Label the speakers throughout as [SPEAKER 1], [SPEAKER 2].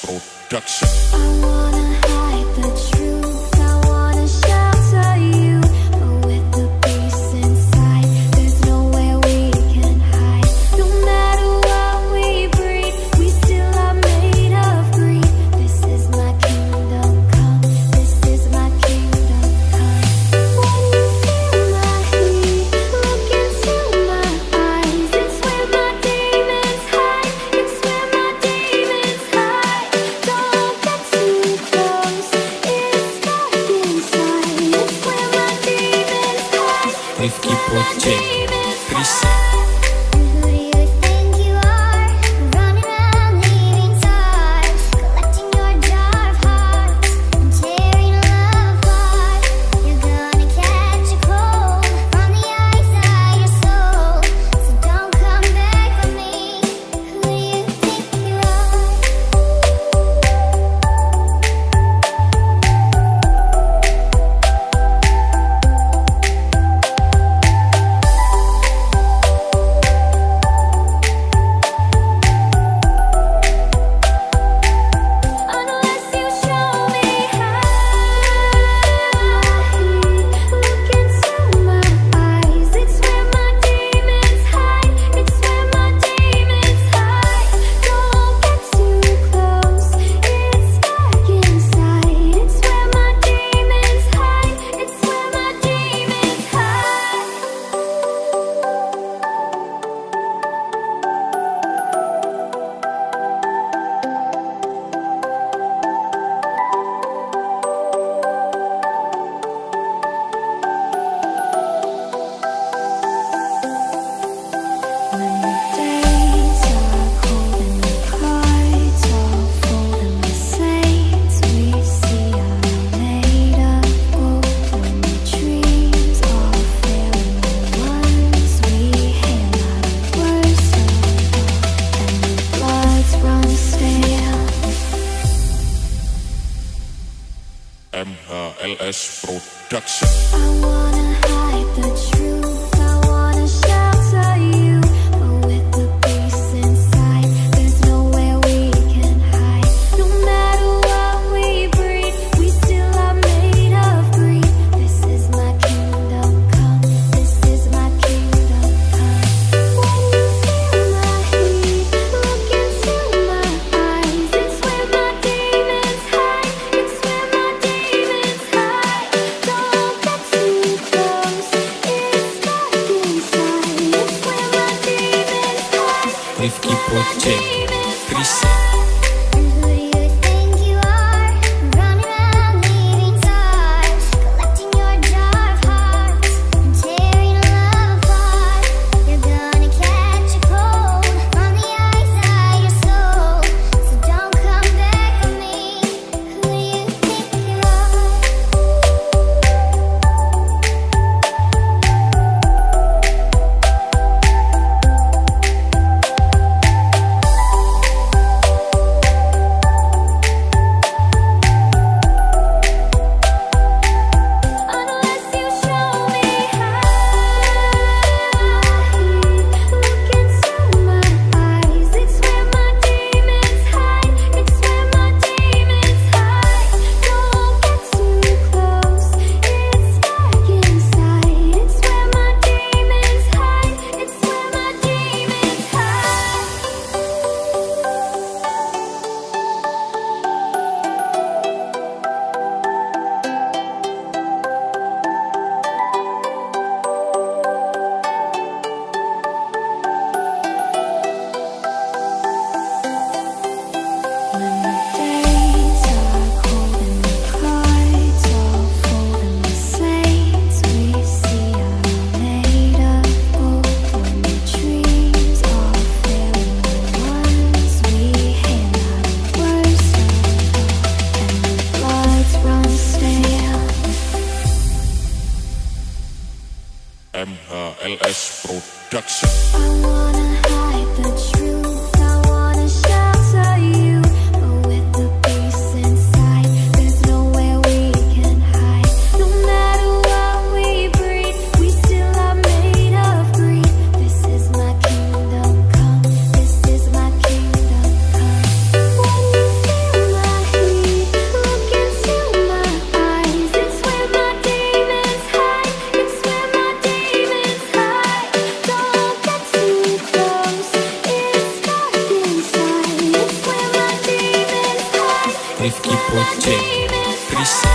[SPEAKER 1] Production.
[SPEAKER 2] I wanna hide the truth, I wanna shelter you, but with the beast inside, there's nowhere we can hide. No matter what we breed, we still are made of greed. This is my kingdom come, this is my kingdom come. When you feel my heat, look into my eyes. It's where my demons hide, it's where my demons hide. Don't get too close, it's dark inside. It's where my demons hide, it's where my demons hide. Who do you think you are? Running around leaving scars, collecting your jar of hearts and tearing love apart. You're gonna catch a cold from the ice of your soul, so don't come back for me. Who do you think you are? Unless you show me look into my eyes. It's where my demons hide, it's where my demons hide. Don't get too close, it's dark inside. It's where my demons hide, it's where my demons hide. When the days are cold and the cards all fold and the saints we see are made of gold. When the dreams all fail and the ones we hail are the worst of all, and the bloods run stale.
[SPEAKER 1] MHLS Production.
[SPEAKER 2] I wanna hide the truth, I wanna shelter you, but with the beast inside, there's nowhere we can hide. No matter what we breed, we still are made of greed. This is my kingdom come, this is my kingdom come. When you feel my heat, look into my eyes. It's where my demons hide, it's where my demons hide. Don't get too close, it's dark inside. It's where my demons hide, it's where my demons hide. And who do you think you are? Running around leaving scars, collecting your jar of hearts and tearing love apart. You're gonna catch a cold from the ice of your soul, so don't come back for me. Who do you think you are? Unless you show me look into my eyes. It's where my demons hide, it's where my demons hide. Don't get too close, it's dark inside. It's where my demons hide, it's where my demons hide. When the days are cold and the cards all fold and the saints we see are made of gold. When the dreams all fail and the ones we hail are the worst of all, and the bloods run stale.
[SPEAKER 1] MHLS Production.
[SPEAKER 2] I wanna hide the truth, I wanna shelter you, but with the beast inside, there's nowhere we can hide. No matter what we breed, we still are made of greed. This is my kingdom come, this is my kingdom come. When you feel
[SPEAKER 3] Geprc, Geprc.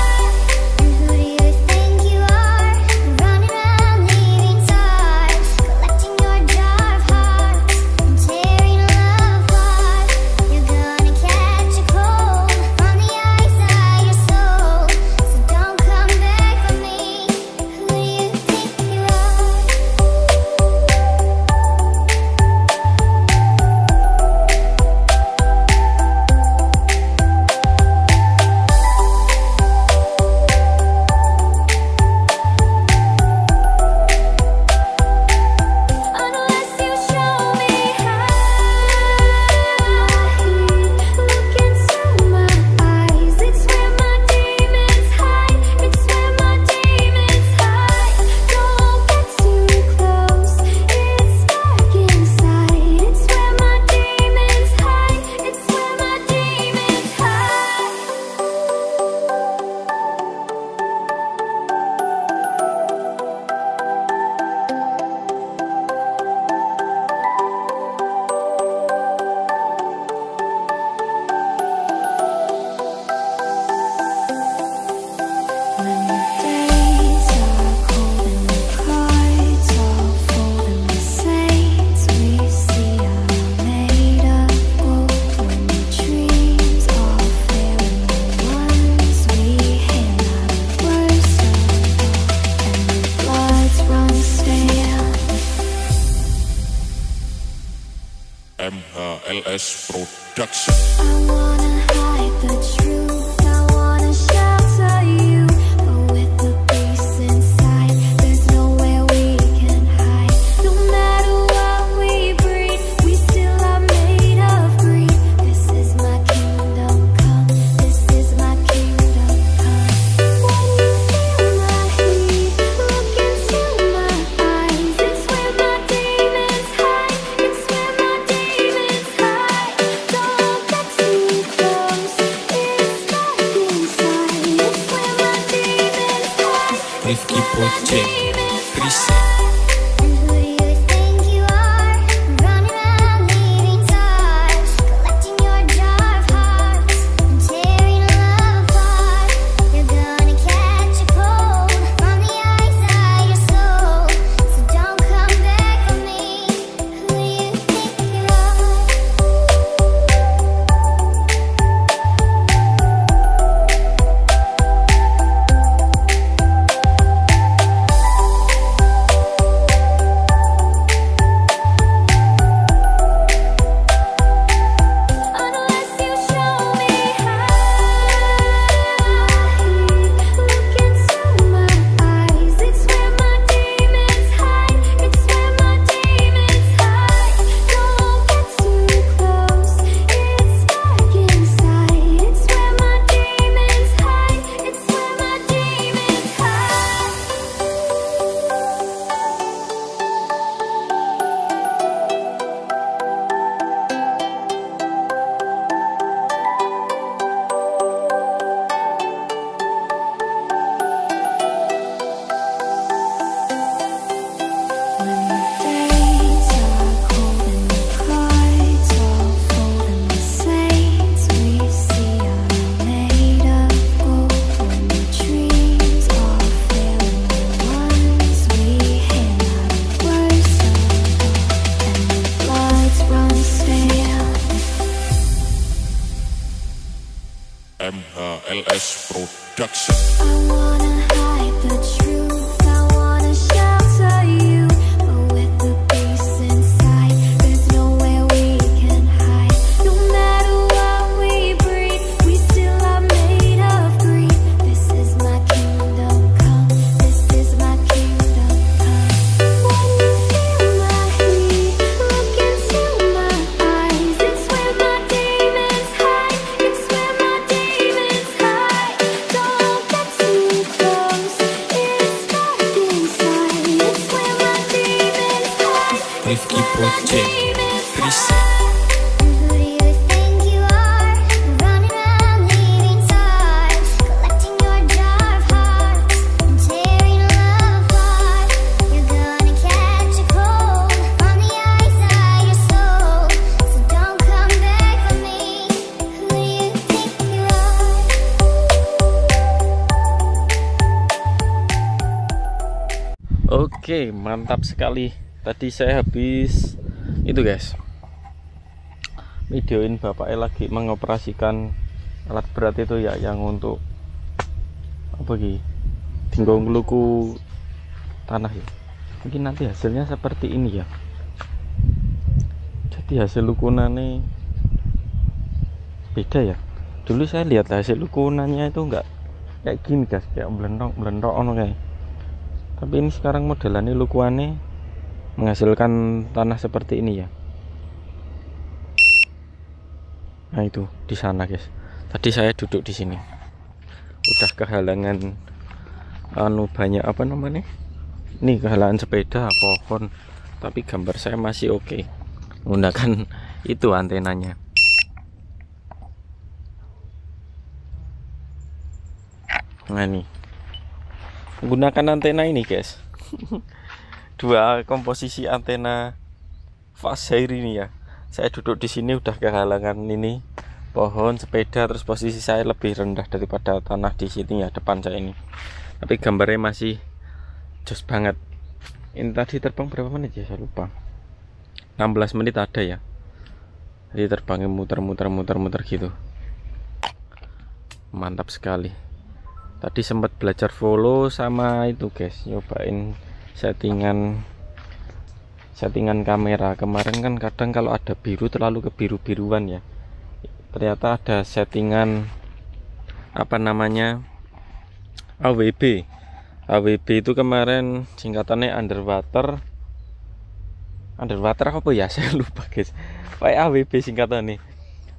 [SPEAKER 1] MLS Production.
[SPEAKER 2] I wanna hide the truth, I wanna shelter you, but with the beast inside, there's nowhere we can hide. No matter what we breed, we still are made of greed. This is my kingdom come, this is my kingdom come. When you feel my heat, look into my eyes. It's where my demons hide, it's where my demons hide. Don't get too close, it's dark inside. It's where my demons hide,
[SPEAKER 3] Geprc, Geprc.
[SPEAKER 2] and who do you think you are? Running around leaving scars, collecting your jar of hearts and tearing love apart. You're gonna catch a cold from the ice of your soul, so don't come back for me. Who do you think you are? Unless you show me look into my eyes. It's where my demons hide, it's where my demons hide. Don't get too close, it's dark inside. It's where my demons hide, it's where my demons hide. When the days are cold and the cards all fold and the saints we see are made of gold. When the dreams all fail and the ones we hear are the worst of all, and the bloods run stale.
[SPEAKER 1] MLS Production.
[SPEAKER 2] I wanna hide the truth, I wanna shelter you, but with the beast inside, there's nowhere we can hide. No matter what we breed, we still are made of greed. This is my kingdom come, this is my kingdom come. When you feel my heat, look into my eyes. It's where my demons hide, it's where my demons hide. Don't get too close, it's dark inside. It's where my demons hide, it's where my
[SPEAKER 3] Geprc,
[SPEAKER 2] demons
[SPEAKER 3] Geprc.
[SPEAKER 2] hide. And who do you think you are? Running around leaving scars, collecting your jar of hearts and tearing love apart. You're gonna catch a cold from the ice of your soul, so don't come back for me. Who do you think you are?
[SPEAKER 4] Oke, mantap sekali. Tadi saya habis itu guys, videoin bapaknya lagi mengoperasikan alat berat itu ya, yang untuk apa gitu, tinggal ngeluku tanah ya. Mungkin nanti hasilnya seperti ini ya. Jadi hasil lukunannya beda ya. Dulu saya lihat hasil lukunannya itu enggak kayak gini guys, kayak melendok ono kayak. Tapi ini sekarang modelannya lukuannya menghasilkan tanah seperti ini ya. Nah itu di sana guys. Tadi saya duduk di sini. Udah kehalangan banyak apa namanya? Ini kehalangan sepeda, pohon. Tapi gambar saya masih oke. Menggunakan itu antenanya. Nah ini menggunakan antena ini guys. Dua komposisi antena fast air ini ya. Saya duduk di sini udah kehalangan ini pohon, sepeda, terus posisi saya lebih rendah daripada tanah di sini ya, depan saya ini. Tapi gambarnya masih jos banget. Ini tadi terbang berapa menit ya, saya lupa. 16 menit ada ya. Jadi terbangnya muter gitu. Mantap sekali. Tadi sempat belajar follow sama itu guys, nyobain settingan kamera. Kemarin kan kadang kalau ada biru terlalu ke biru-biruan ya. Ternyata ada settingan apa namanya, AWB itu kemarin singkatannya underwater apa ya, saya lupa guys. Kayak AWB singkatannya.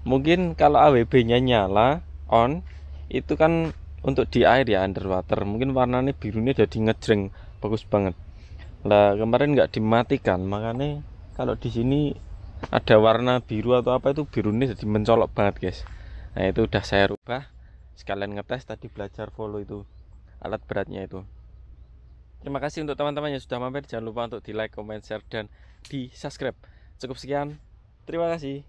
[SPEAKER 4] Mungkin kalau AWB nya nyala on, itu kan untuk di air ya, underwater. Mungkin warnanya birunya jadi ngejreng, bagus banget. Lah kemarin nggak dimatikan, makanya kalau di sini ada warna biru atau apa itu birunya jadi mencolok banget guys. Nah itu udah saya rubah, sekalian ngetes tadi belajar follow itu alat beratnya itu. Terima kasih untuk teman-teman yang sudah mampir. Jangan lupa untuk di like, comment, share, dan di subscribe. Cukup sekian, terima kasih.